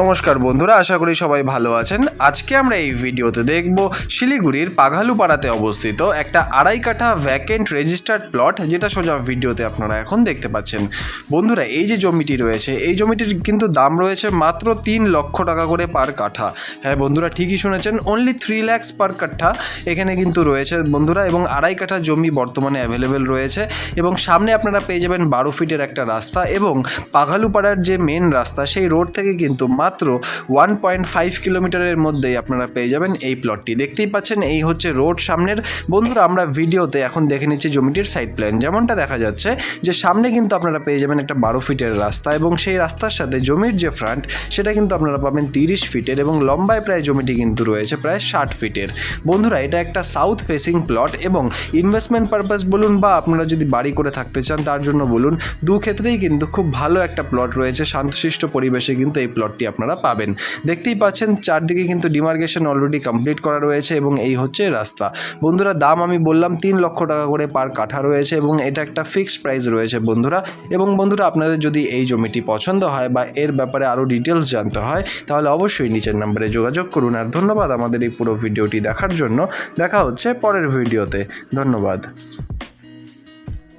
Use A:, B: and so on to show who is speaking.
A: নমস্কার বন্ধুরা, আশা করি সবাই ভালো আছেন। আজকে আমরা এই ভিডিওতে দেখব শিলিগুড়ির পাঘালুপাড়াতে অবস্থিত একটা 2.5 কাঠা ভ্যাকেন্ট রেজিস্টার্ড প্লট, যেটা সোজা ভিডিওতে আপনারা এখন দেখতে পাচ্ছেন। বন্ধুরা, এই যে জমিটি রয়েছে, এই জমিটির কিন্তু দাম রয়েছে মাত্র 3 লক্ষ টাকা করে পার কাঠা। হ্যাঁ বন্ধুরা, ঠিকই শুনেছেন, অনলি 3 lakhs পার কাঠা এখানে কিন্তু রয়েছে বন্ধুরা। এবং 2.5 কাঠা জমি বর্তমানে অ্যাভেলেবেল রয়েছে এবং সামনে আপনারা পেয়ে যাবেন 12 ফিটের একটা রাস্তা এবং পাঘালুপাড়ার যে মেন রাস্তা, সেই রোড থেকে কিন্তু মাত্র 1.5 কিলোমিটারের মধ্যেই আপনারা পেয়ে যাবেন এই প্লটটি। দেখতেই পাচ্ছেন, এই হচ্ছে রোড সামনের। বন্ধুরা, আমরা ভিডিওতে এখন দেখে নিচ্ছি জমিটির সাইড প্ল্যান। যেমনটা দেখা যাচ্ছে যে সামনে কিন্তু আপনারা পেয়ে যাবেন একটা 12 ফিটের রাস্তা এবং সেই রাস্তার সাথে জমির যে ফ্রন্ট, সেটা কিন্তু আপনারা পাবেন 30 ফিটের এবং লম্বায় প্রায় জমিটি কিন্তু রয়েছে প্রায় 60 ফিটের। বন্ধুরা, এটা একটা সাউথ ফেসিং প্লট এবং ইনভেস্টমেন্ট পারপাস বলুন বা আপনারা যদি বাড়ি করে থাকতে চান তার জন্য বলুন, দু ক্ষেত্রেই কিন্তু খুব ভালো একটা প্লট রয়েছে। শান্তশিষ্ট পরিবেশে কিন্তু এই প্লটটি আপনারা পাবেন। দেখতেই পাচ্ছেন চারদিকে কিন্তু ডিমার্কেশন অলরেডি কমপ্লিট করা রয়েছে এবং এই হচ্ছে রাস্তা। বন্ধুরা, দাম আমি বললাম 3 লক্ষ টাকা করে পার কাঠা রয়েছে এবং এটা একটা ফিক্সড প্রাইস রয়েছে বন্ধুরা। এবং বন্ধুরা, আপনাদের যদি এই জমিটি পছন্দ হয় বা এর ব্যাপারে আরও ডিটেলস জানতে হয়, তাহলে অবশ্যই নিচের নাম্বারে যোগাযোগ করুন। আর ধন্যবাদ আমাদের এই পুরো ভিডিওটি দেখার জন্য। দেখা হচ্ছে পরের ভিডিওতে। ধন্যবাদ।